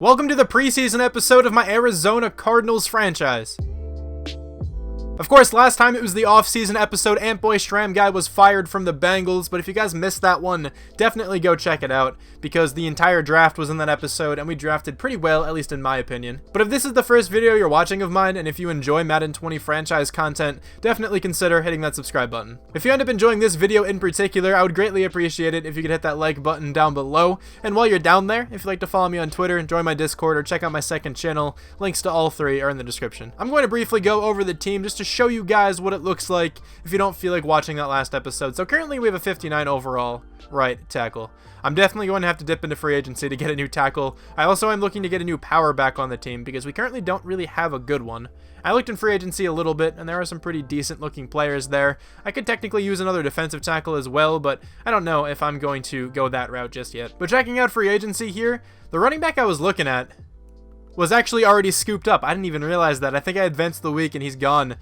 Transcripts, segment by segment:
Welcome to the preseason episode of my Arizona Cardinals franchise. Of course, last time it was the off-season episode, Ant-Boy Stram Guy was fired from the Bengals, but if you guys missed that one, definitely go check it out, because the entire draft was in that episode, and we drafted pretty well, at least in my opinion. But if this is the first video you're watching of mine, and if you enjoy Madden 20 franchise content, definitely consider hitting that subscribe button. If you end up enjoying this video in particular, I would greatly appreciate it if you could hit that like button down below, and while you're down there, if you'd like to follow me on Twitter, join my Discord, or check out my second channel, links to all three are in the description. I'm going to briefly go over the team just to show you guys what it looks like if you don't feel like watching that last episode. So currently we have a 59 overall right tackle. I'm definitely going to have to dip into free agency to get a new tackle. I also am looking to get a new power back on the team because we currently don't really have a good one. I looked in free agency a little bit and there are some pretty decent looking players there. I could technically use another defensive tackle as well, but I don't know if I'm going to go that route just yet. But checking out free agency here, the running back I was looking at was actually already scooped up. I didn't even realize that. I think I advanced the week and he's gone.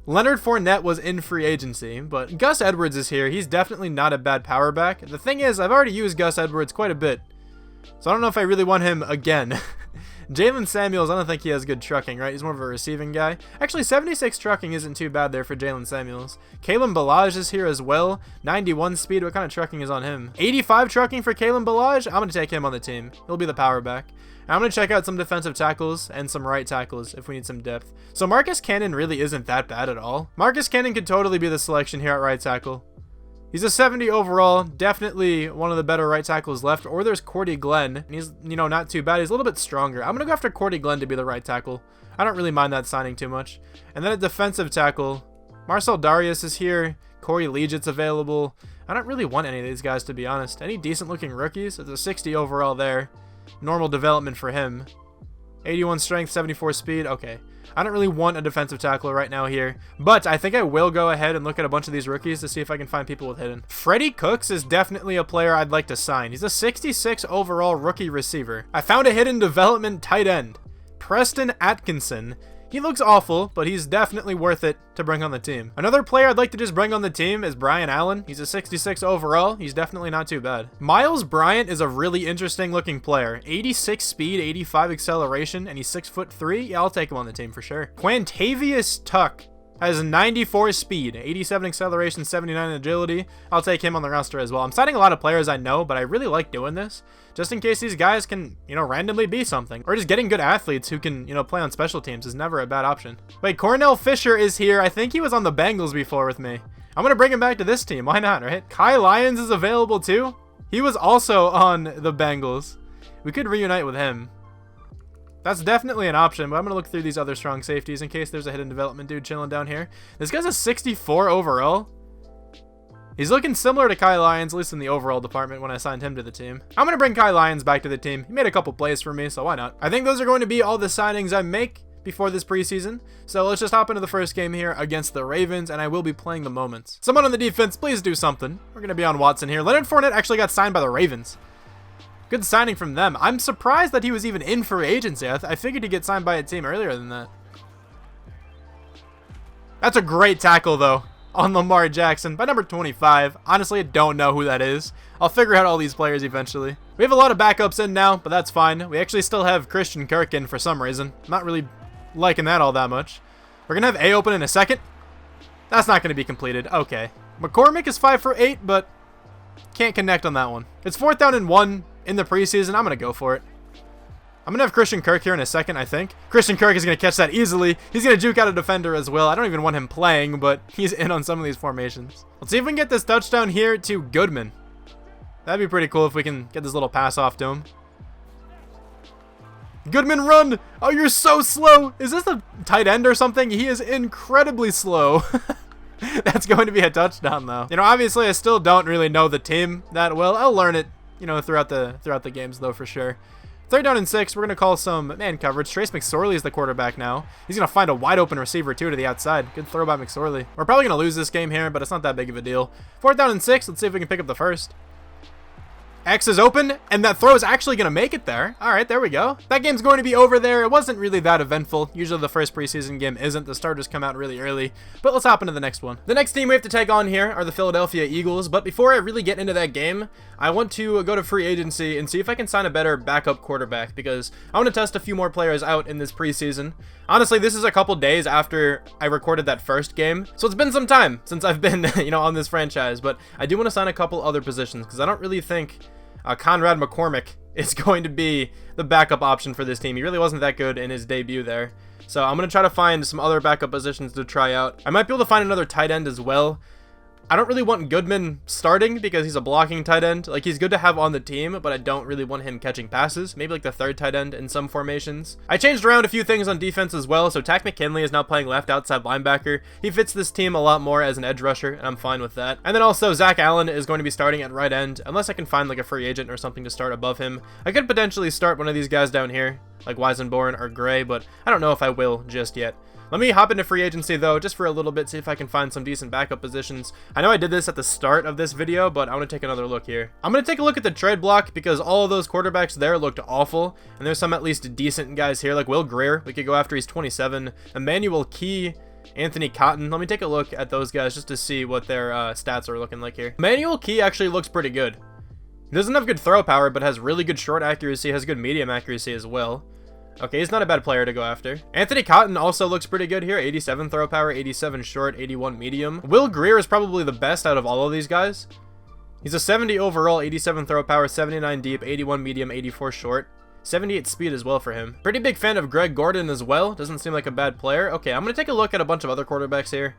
Leonard Fournette was in free agency, but Gus Edwards is here. He's definitely not a bad power back. The thing is, I've already used Gus Edwards quite a bit, so I don't know if I really want him again. Jalen Samuels, I don't think he has good trucking, right? He's more of a receiving guy. Actually, 76 trucking isn't too bad there for Jalen Samuels. Kalen Ballage is here as well. 91 speed, what kind of trucking is on him? 85 trucking for Kalen Ballage. I'm going to take him on the team. He'll be the power back. I'm going to check out some defensive tackles and some right tackles if we need some depth. So Marcus Cannon really isn't that bad at all. Marcus Cannon could totally be the selection here at right tackle. He's a 70 overall, definitely one of the better right tackles left. Or there's Cordy Glenn. He's, not too bad. He's a little bit stronger. I'm going to go after Cordy Glenn to be the right tackle. I don't really mind that signing too much. And then a defensive tackle. Marcel Darius is here. Corey Legit's available. I don't really want any of these guys, to be honest. Any decent looking rookies? It's a 60 overall there. Normal development for him. 81 strength, 74 speed. Okay. I don't really want a defensive tackle right now here, but I think I will go ahead and look at a bunch of these rookies to see if I can find people with hidden. Freddie Cooks is definitely a player I'd like to sign. He's a 66 overall rookie receiver. I found a hidden development tight end. Preston Atkinson. He looks awful, but he's definitely worth it to bring on the team. Another player I'd like to just bring on the team is Brian Allen. He's a 66 overall. He's definitely not too bad. Miles Bryant is a really interesting looking player. 86 speed, 85 acceleration, and he's 6'3". Yeah, I'll take him on the team for sure. Quantavious Tuck has 94 speed, 87 acceleration, 79 agility. I'll take him on the roster as well. I'm signing a lot of players I know, but I really like doing this just in case these guys can, randomly be something. Or just getting good athletes who can, play on special teams is never a bad option. Wait, Cornell Fisher is here. I think he was on the Bengals before with me. I'm going to bring him back to this team. Why not, right? Kai Lyons is available too. He was also on the Bengals. We could reunite with him. That's definitely an option, but I'm going to look through these other strong safeties in case there's a hidden development dude chilling down here. This guy's a 64 overall. He's looking similar to Kai Lyons, at least in the overall department when I signed him to the team. I'm going to bring Kai Lyons back to the team. He made a couple plays for me, so why not? I think those are going to be all the signings I make before this preseason. So let's just hop into the first game here against the Ravens, and I will be playing the moments. Someone on the defense, please do something. We're going to be on Watson here. Leonard Fournette actually got signed by the Ravens. Good signing from them. I'm surprised that he was even in free agency. I figured he'd get signed by a team earlier than that. That's a great tackle, though, on Lamar Jackson by number 25. Honestly, I don't know who that is. I'll figure out all these players eventually. We have a lot of backups in now, but that's fine. We actually still have Christian Kirk in for some reason. I'm not really liking that all that much. We're going to have A open in a second. That's not going to be completed. Okay. McCormick is 5 for 8, but can't connect on that one. It's 4th down and 1. In the preseason, I'm going to go for it. I'm going to have Christian Kirk here in a second, I think. Christian Kirk is going to catch that easily. He's going to juke out a defender as well. I don't even want him playing, but he's in on some of these formations. Let's see if we can get this touchdown here to Goodman. That'd be pretty cool if we can get this little pass off to him. Goodman, run! Oh, you're so slow! Is this a tight end or something? He is incredibly slow. That's going to be a touchdown, though. Obviously, I still don't really know the team that well. I'll learn it, throughout the games, though, for sure. 3rd down and 6. We're going to call some man coverage. Trace McSorley is the quarterback now. He's going to find a wide open receiver, too, to the outside. Good throw by McSorley. We're probably going to lose this game here, but it's not that big of a deal. 4th down and 6. Let's see if we can pick up the first. X is open, and that throw is actually going to make it there. All right, there we go. That game's going to be over there. It wasn't really that eventful. Usually the first preseason game isn't. The starters come out really early. But let's hop into the next one. The next team we have to take on here are the Philadelphia Eagles. But before I really get into that game, I want to go to free agency and see if I can sign a better backup quarterback, because I want to test a few more players out in this preseason. Honestly, this is a couple days after I recorded that first game, so it's been some time since I've been, on this franchise. But I do want to sign a couple other positions, because I don't really think Conrad McCormick is going to be the backup option for this team. He really wasn't that good in his debut there. So I'm going to try to find some other backup positions to try out. I might be able to find another tight end as well. I don't really want Goodman starting because he's a blocking tight end. Like, he's good to have on the team, but I don't really want him catching passes. Maybe like the third tight end in some formations. I changed around a few things on defense as well. So Takk McKinley is now playing left outside linebacker. He fits this team a lot more as an edge rusher, and I'm fine with that. And then also Zach Allen is going to be starting at right end, unless I can find like a free agent or something to start above him. I could potentially start one of these guys down here, like Weisenborn or Gray, but I don't know if I will just yet. Let me hop into free agency though, just for a little bit, see if I can find some decent backup positions. I know I did this at the start of this video, but I want to take another look here. I'm going to take a look at the trade block because all of those quarterbacks there looked awful, and there's some at least decent guys here, like Will Greer. We could go after, he's 27. Emmanuel Key, Anthony Cotton. Let me take a look at those guys just to see what their stats are looking like here. Emmanuel Key actually looks pretty good. He doesn't have good throw power, but has really good short accuracy, has good medium accuracy as well. Okay, he's not a bad player to go after. Anthony Cotton also looks pretty good here. 87 throw power, 87 short, 81 medium. Will Greer is probably the best out of all of these guys. He's a 70 overall, 87 throw power, 79 deep, 81 medium, 84 short. 78 speed as well for him. Pretty big fan of Greg Gordon as well. Doesn't seem like a bad player. Okay, I'm going to take a look at a bunch of other quarterbacks here.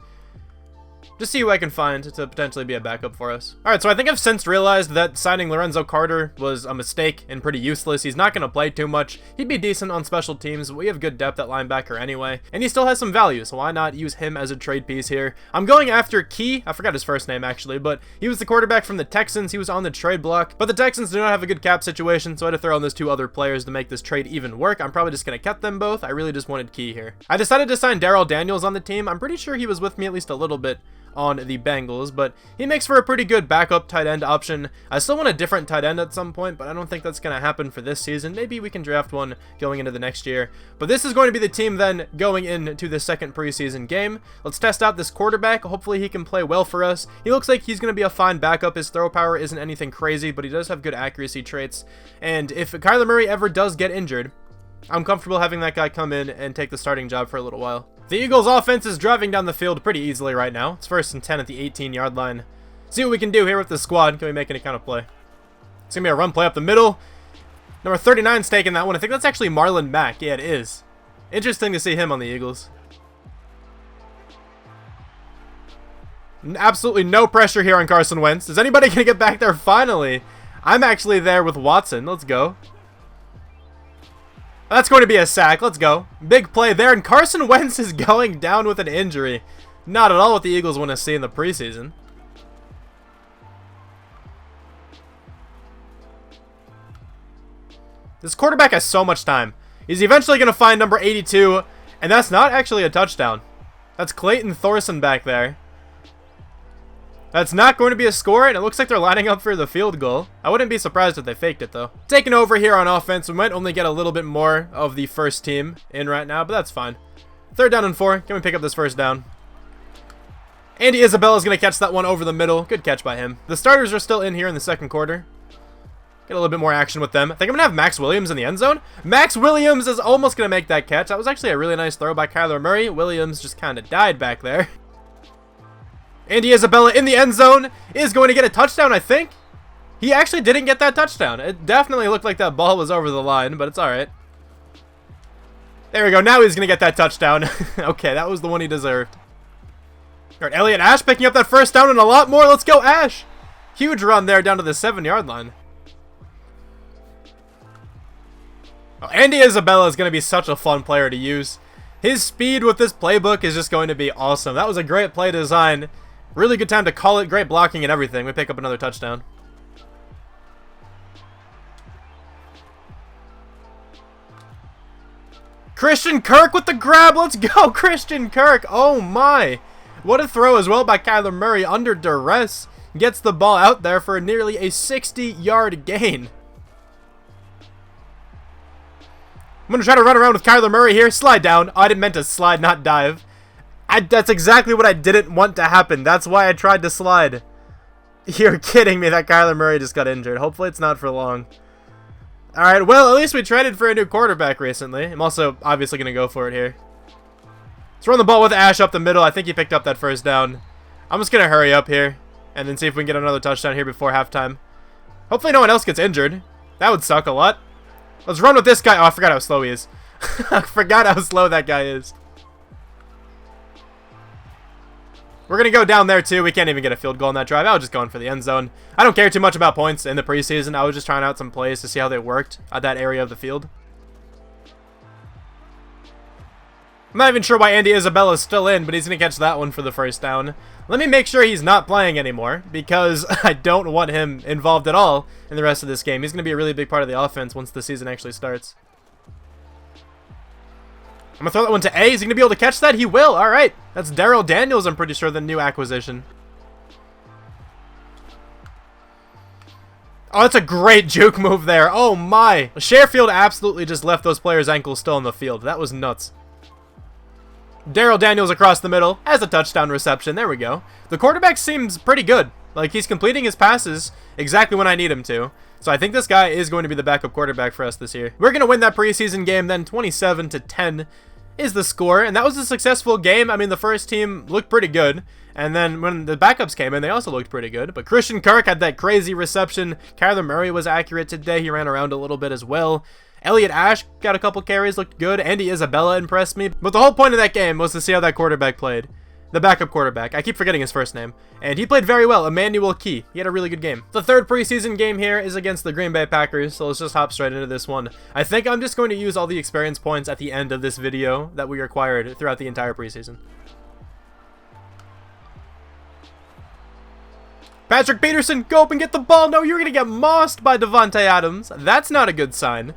Just see who I can find to potentially be a backup for us. Alright, so I think I've since realized that signing Lorenzo Carter was a mistake and pretty useless. He's not going to play too much. He'd be decent on special teams, but we have good depth at linebacker anyway. And he still has some value, so why not use him as a trade piece here? I'm going after Key. I forgot his first name actually, but he was the quarterback from the Texans. He was on the trade block, but the Texans do not have a good cap situation, so I had to throw on those two other players to make this trade even work. I'm probably just going to cut them both. I really just wanted Key here. I decided to sign Darrell Daniels on the team. I'm pretty sure he was with me at least a little bit on the Bengals, but he makes for a pretty good backup tight end option. I still want a different tight end at some point, but I don't think that's going to happen for this season. Maybe we can draft one going into the next year, but this is going to be the team then going into the second preseason game. Let's test out this quarterback. Hopefully he can play well for us. He looks like he's going to be a fine backup. His throw power isn't anything crazy, but he does have good accuracy traits, and if Kyler Murray ever does get injured, I'm comfortable having that guy come in and take the starting job for a little while. The Eagles offense is driving down the field pretty easily right now. It's 1st and 10 at the 18-yard line. See what we can do here with the squad. Can we make any kind of play? It's going to be a run play up the middle. Number 39's taking that one. I think that's actually Marlon Mack. Yeah, it is. Interesting to see him on the Eagles. Absolutely no pressure here on Carson Wentz. Is anybody going to get back there finally? I'm actually there with Watson. Let's go. That's going to be a sack. Let's go. Big play there, and Carson Wentz is going down with an injury. Not at all what the Eagles want to see in the preseason. This quarterback has so much time. He's eventually going to find number 82, and that's not actually a touchdown. That's Clayton Thorson back there. That's not going to be a score, and it looks like they're lining up for the field goal. I wouldn't be surprised if they faked it, though. Taking over here on offense, we might only get a little bit more of the first team in right now, but that's fine. 3rd down and 4. Can we pick up this first down? Andy Isabella's going to catch that one over the middle. Good catch by him. The starters are still in here in the second quarter. Get a little bit more action with them. I think I'm going to have Max Williams in the end zone. Max Williams is almost going to make that catch. That was actually a really nice throw by Kyler Murray. Williams just kind of died back there. Andy Isabella in the end zone is going to get a touchdown, I think. He actually didn't get that touchdown. It definitely looked like that ball was over the line, but it's all right. There we go. Now he's going to get that touchdown. Okay, that was the one he deserved. All right, Elliott Ash picking up that first down and a lot more. Let's go, Ash. Huge run there down to the 7-yard line. Oh, Andy Isabella is going to be such a fun player to use. His speed with this playbook is just going to be awesome. That was a great play design. Really good time to call it. Great blocking and everything. We pick up another touchdown. Christian Kirk with the grab. Let's go, Christian Kirk. Oh, my. What a throw as well by Kyler Murray under duress. gets the ball out there for nearly a 60-yard gain. I'm going to try to run around with Kyler Murray here. Slide down. Oh, I didn't meant to slide, not dive. That's exactly what I didn't want to happen. That's why I tried to slide. You're kidding me that Kyler Murray just got injured. Hopefully it's not for long. Alright, well, at least we traded for a new quarterback recently. I'm also obviously going to go for it here. Let's run the ball with Ash up the middle. I think he picked up that first down. I'm just going to hurry up here and then see if we can get another touchdown here before halftime. Hopefully no one else gets injured. That would suck a lot. Let's run with this guy. Oh, I forgot how slow he is. I forgot how slow that guy is. We're going to go down there, too. We can't even get a field goal on that drive. I was just going for the end zone. I don't care too much about points in the preseason. I was just trying out some plays to see how they worked at that area of the field. I'm not even sure why Andy Isabella is still in, but he's going to catch that one for the first down. Let me make sure he's not playing anymore, because I don't want him involved at all in the rest of this game. He's going to be a really big part of the offense once the season actually starts. I'm going to throw that one to A. Is he going to be able to catch that? He will. All right. That's Darrell Daniels, I'm pretty sure, the new acquisition. Oh, that's a great juke move there. Oh, my. Sherfield absolutely just left those players' ankles still on the field. That was nuts. Darrell Daniels across the middle has a touchdown reception. There we go. The quarterback seems pretty good. Like, he's completing his passes exactly when I need him to. So I think this guy is going to be the backup quarterback for us this year. We're going to win that preseason game then. 27-10 is the score. And that was a successful game. I mean, the first team looked pretty good. And then when the backups came in, they also looked pretty good. But Christian Kirk had that crazy reception. Kyler Murray was accurate today. He ran around a little bit as well. Elliott Ash got a couple carries, looked good. Andy Isabella impressed me. But the whole point of that game was to see how that quarterback played. The backup quarterback. I keep forgetting his first name. And he played very well. Emmanuel Key. He had a really good game. The third preseason game here is against the Green Bay Packers. So let's just hop straight into this one. I think I'm just going to use all the experience points at the end of this video that we acquired throughout the entire preseason. Patrick Peterson, go up and get the ball. No, you're going to get mossed by Devontae Adams. That's not a good sign.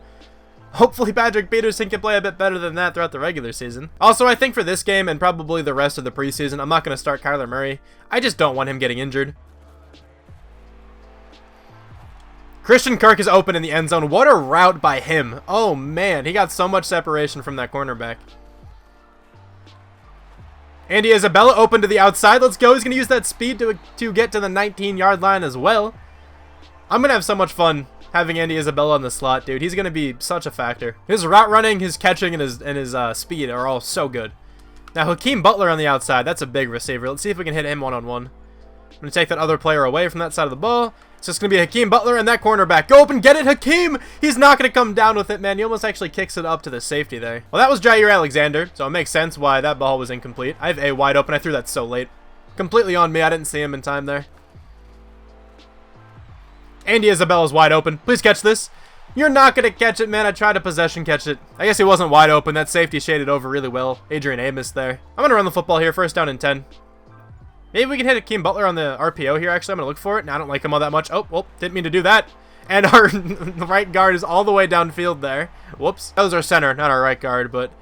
Hopefully Patrick Peterson can play a bit better than that throughout the regular season. Also, I think for this game and probably the rest of the preseason, I'm not going to start Kyler Murray. I just don't want him getting injured. Christian Kirk is open in the end zone. What a route by him. Oh, man. He got so much separation from that cornerback. Andy Isabella open to the outside. Let's go. He's going to use that speed to get to the 19-yard line as well. I'm going to have so much fun having Andy Isabella on the slot, dude. He's going to be such a factor. His route running, his catching, and his speed are all so good. Now, Hakeem Butler on the outside. That's a big receiver. Let's see if we can hit him one-on-one. I'm going to take that other player away from that side of the ball. It's just going to be Hakeem Butler and that cornerback. Go up and get it, Hakeem! He's not going to come down with it, man. He almost actually kicks it up to the safety there. Well, that was Jair Alexander, so it makes sense why that ball was incomplete. I have A wide open. I threw that so late. Completely on me. I didn't see him in time there. Andy Isabella's wide open. Please catch this. You're not going to catch it, man. I tried to possession catch it. I guess he wasn't wide open. That safety shaded over really well. Adrian Amos there. I'm going to run the football here. First down and 10. Maybe we can hit Hakeem Butler on the RPO here, actually. I'm going to look for it. I don't like him all that much. Oh, well, didn't mean to do that. And our right guard is all the way downfield there. Whoops. That was our center, not our right guard, but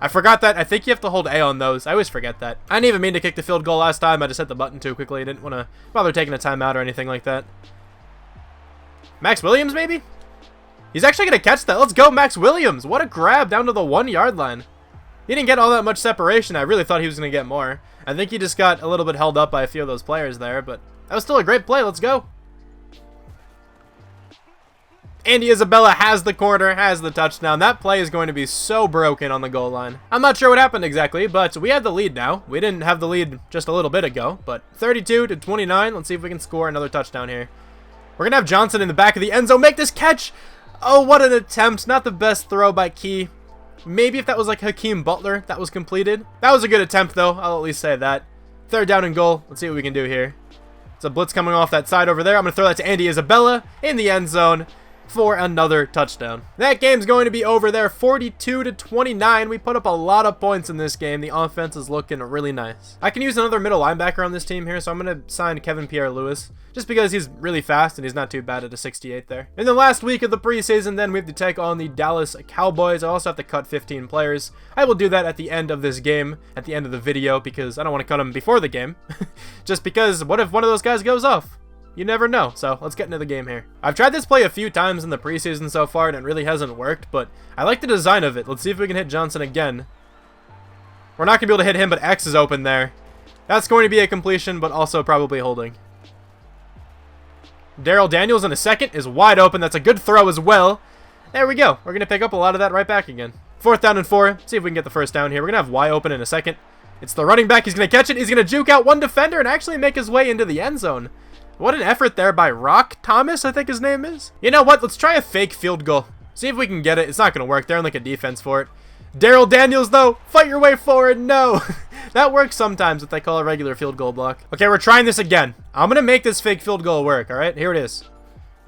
I forgot that. I think you have to hold A on those. I always forget that. I didn't even mean to kick the field goal last time. I just hit the button too quickly. I didn't want to bother taking a timeout or anything like that. Max Williams, maybe? He's actually going to catch that. Let's go, Max Williams. What a grab down to the 1-yard line. He didn't get all that much separation. I really thought he was going to get more. I think he just got a little bit held up by a few of those players there, but that was still a great play. Let's go. Andy Isabella has the corner, has the touchdown. That play is going to be so broken on the goal line. I'm not sure what happened exactly, but we have the lead now. We didn't have the lead just a little bit ago, but 32-29. Let's see if we can score another touchdown here. We're going to have Johnson in the back of the end zone. Make this catch. Oh, what an attempt. Not the best throw by Key. Maybe if that was like Hakeem Butler that was completed. That was a good attempt, though. I'll at least say that. Third down and goal. Let's see what we can do here. It's a blitz coming off that side over there. I'm going to throw that to Andy Isabella in the end zone for another touchdown. That game's going to be over there, 42-29. We put up a lot of points in this game. The offense is looking really nice. I can use another middle linebacker on this team here, so I'm going to sign Kevin Pierre-Louis, just because he's really fast and he's not too bad at a 68 there. In the last week of the preseason, then, we have to take on the Dallas Cowboys. I also have to cut 15 players. I will do that at the end of this game, at the end of the video, because I don't want to cut them before the game. Just because, what if one of those guys goes off? you never know. So let's get into the game here. I've tried this play a few times in the preseason so far, and it really hasn't worked, but I like the design of it. Let's see if we can hit Johnson again. We're not going to be able to hit him, but X is open there. That's going to be a completion, but also probably holding. Daryl Daniels in a second is wide open. That's a good throw as well. There we go. We're going to pick up a lot of that right back again. 4th down and 4. See if we can get the first down here. We're going to have Y open in a second. It's the running back. He's going to catch it. He's going to juke out one defender and actually make his way into the end zone. What an effort there by Rock Thomas, I think his name is. You know what? Let's try a fake field goal. See if we can get it. It's not going to work. They're in like a defense for it. Daryl Daniels, though. Fight your way forward. No. That works sometimes if they call a regular field goal block. Okay, we're trying this again. I'm going to make this fake field goal work, all right? Here it is.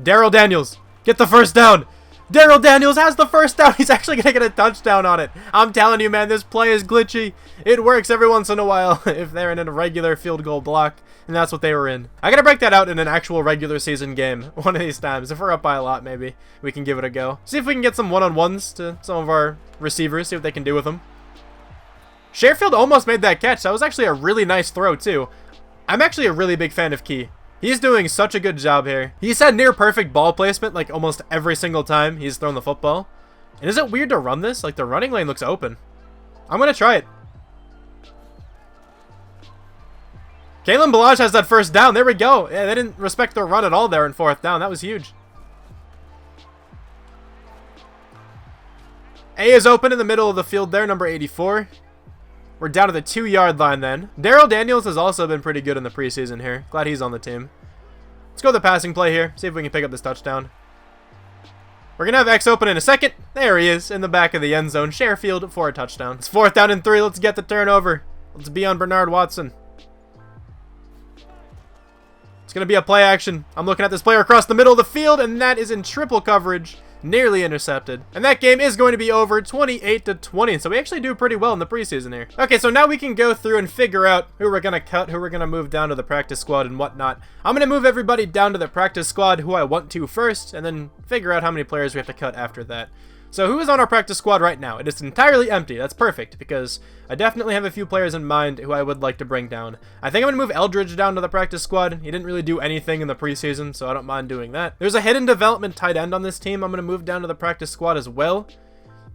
Daryl Daniels, get the first down. Daryl Daniels has the first down. He's actually going to get a touchdown on it. I'm telling you, man, this play is glitchy. It works every once in a while if they're in a regular field goal block, and that's what they were in. I got to break that out in an actual regular season game one of these times. If we're up by a lot, maybe we can give it a go. See if we can get some one-on-ones to some of our receivers, see what they can do with them. Sherfield almost made that catch. That was actually a really nice throw, too. I'm actually a really big fan of Key. He's doing such a good job here. He's had near perfect ball placement like almost every single time he's thrown the football. And is it weird to run this? Like the running lane looks open. I'm going to try it. Kalen Balaj has that first down. There we go. Yeah, they didn't respect their run at all there in 4th down. That was huge. A is open in the middle of the field there, number 84. We're down to the 2-yard line then. Daryl Daniels has also been pretty good in the preseason here. Glad he's on the team. Let's go with the passing play here. See if we can pick up this touchdown. We're going to have X open in a second. There he is in the back of the end zone. Sherfield for a touchdown. It's 4th down and 3. Let's get the turnover. Let's be on Bernard Watson. It's going to be a play action. I'm looking at this player across the middle of the field, and that is in triple coverage. Nearly intercepted. And that game is going to be over 28-20. So we actually do pretty well in the preseason here. Okay, so now we can go through and figure out who we're going to cut, who we're going to move down to the practice squad and whatnot. I'm going to move everybody down to the practice squad who I want to first, and then figure out how many players we have to cut after that. So who is on our practice squad right now? It is entirely empty. That's perfect, because I definitely have a few players in mind who I would like to bring down. I think I'm going to move Eldridge down to the practice squad. He didn't really do anything in the preseason, so I don't mind doing that. There's a hidden development tight end on this team I'm going to move down to the practice squad as well,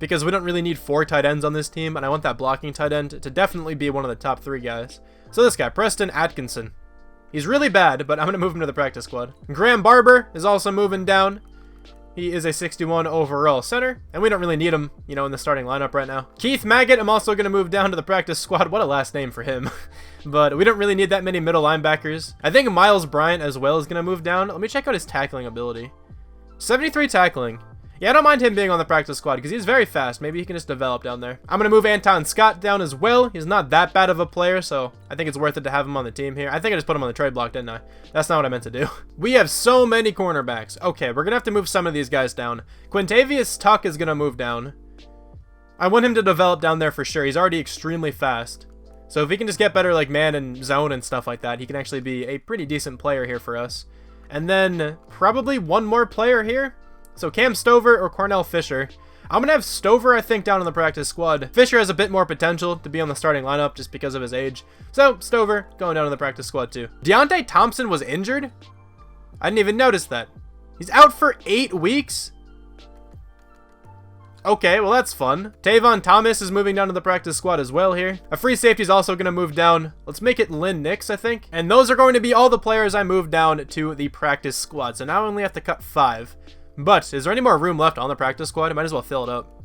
because we don't really need 4 tight ends on this team, and I want that blocking tight end to definitely be one of the top 3 guys. So this guy, Preston Atkinson. He's really bad, but I'm going to move him to the practice squad. Graham Barber is also moving down. He is a 61 overall center, and we don't really need him, you know, in the starting lineup right now. Keith Maggot, I'm also going to move down to the practice squad. What a last name for him. But we don't really need that many middle linebackers. I think Miles Bryant as well is going to move down. Let me check out his tackling ability. 73 tackling. Yeah, I don't mind him being on the practice squad because he's very fast. Maybe he can just develop down there. I'm going to move Anton Scott down as well. He's not that bad of a player, so I think it's worth it to have him on the team here. I think I just put him on the trade block, didn't I? That's not what I meant to do. We have so many cornerbacks. Okay, we're going to have to move some of these guys down. Quintavious Tuck is going to move down. I want him to develop down there for sure. He's already extremely fast. So if he can just get better like man and zone and stuff like that, he can actually be a pretty decent player here for us. And then probably one more player here. So Cam Stover or Cornell Fisher. I'm going to have Stover, I think, down on the practice squad. Fisher has a bit more potential to be on the starting lineup just because of his age. So Stover going down on the practice squad too. Deontay Thompson was injured? I didn't even notice that. He's out for 8 weeks? Okay, well that's fun. Tavon Thomas is moving down to the practice squad as well here. A free safety is also going to move down. Let's make it Lynn Nix, I think. And those are going to be all the players I moved down to the practice squad. So now I only have to cut 5. But is there any more room left on the practice squad? I might as well fill it up.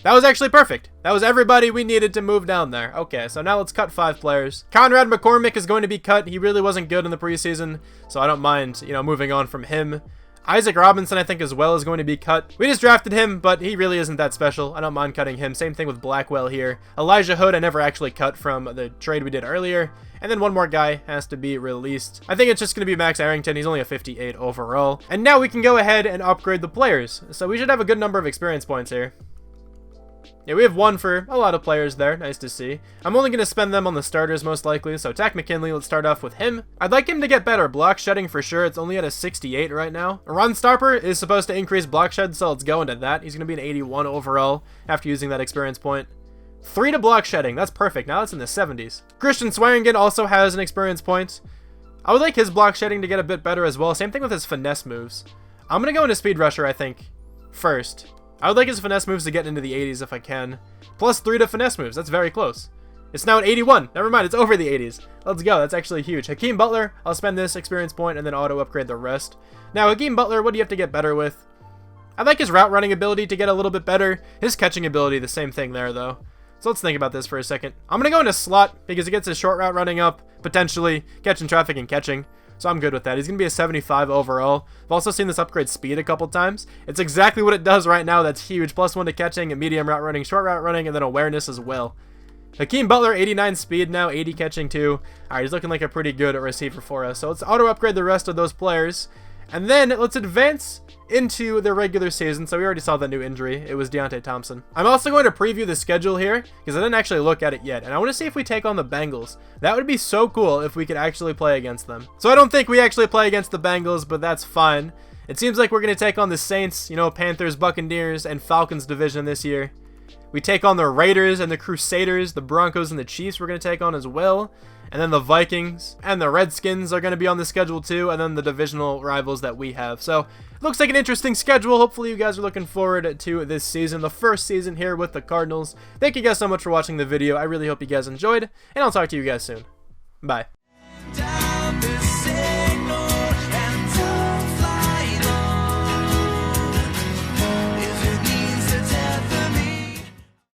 That was actually perfect. That was everybody we needed to move down there. Okay, so now let's cut 5 players. Conrad McCormick is going to be cut. He really wasn't good in the preseason, so I don't mind, you know, moving on from him. Isaac Robinson, I think, as well is going to be cut. We just drafted him, but he really isn't that special. I don't mind cutting him. Same thing with Blackwell here. Elijah Hood, I never actually cut from the trade we did earlier. And then one more guy has to be released. I think it's just going to be Max Arrington. He's only a 58 overall. And now we can go ahead and upgrade the players. So we should have a good number of experience points here. Yeah, we have 1 for a lot of players there. Nice to see. I'm only going to spend them on the starters most likely. So Tack McKinley, let's start off with him. I'd like him to get better block shedding for sure. It's only at a 68 right now. Run Stopper is supposed to increase block shed, so let's go into that. He's going to be an 81 overall after using that experience point. 3 to block shedding. That's perfect. Now it's in the 70s. Christian Swearingen also has an experience point. I would like his block shedding to get a bit better as well. Same thing with his finesse moves. I'm going to go into speed rusher, I think, first. I would like his finesse moves to get into the 80s if I can. +3 to finesse moves. That's very close. It's now at 81. Never mind, it's over the 80s. Let's go. That's actually huge. Hakeem Butler, I'll spend this experience point and then auto upgrade the rest. Now, Hakeem Butler, what do you have to get better with? I like his route running ability to get a little bit better. His catching ability, the same thing there, though. So let's think about this for a second. I'm going to go into slot because it gets his short route running up, potentially catching traffic and catching. So I'm good with that. He's going to be a 75 overall. I've also seen this upgrade speed a couple times. It's exactly what it does right now. That's huge. +1 to catching, medium route running, short route running, and then awareness as well. Hakeem Butler, 89 speed now, 80 catching too. Alright, he's looking like a pretty good receiver for us. So let's auto upgrade the rest of those players. And then let's advance into the regular season. So we already saw the new injury. It was Deontay Thompson. I'm also going to preview the schedule here because I didn't actually look at it yet. And I want to see if we take on the Bengals. That would be so cool if we could actually play against them. So I don't think we actually play against the Bengals, but that's fine. It seems like we're going to take on the Saints, you know, Panthers, Buccaneers, and Falcons division this year. We take on the Raiders and the Crusaders, the Broncos and the Chiefs we're going to take on as well. And then the Vikings and the Redskins are going to be on the schedule too. And then the divisional rivals that we have. So it looks like an interesting schedule. Hopefully you guys are looking forward to this season, the first season here with the Cardinals. Thank you guys so much for watching the video. I really hope you guys enjoyed. And I'll talk to you guys soon. Bye.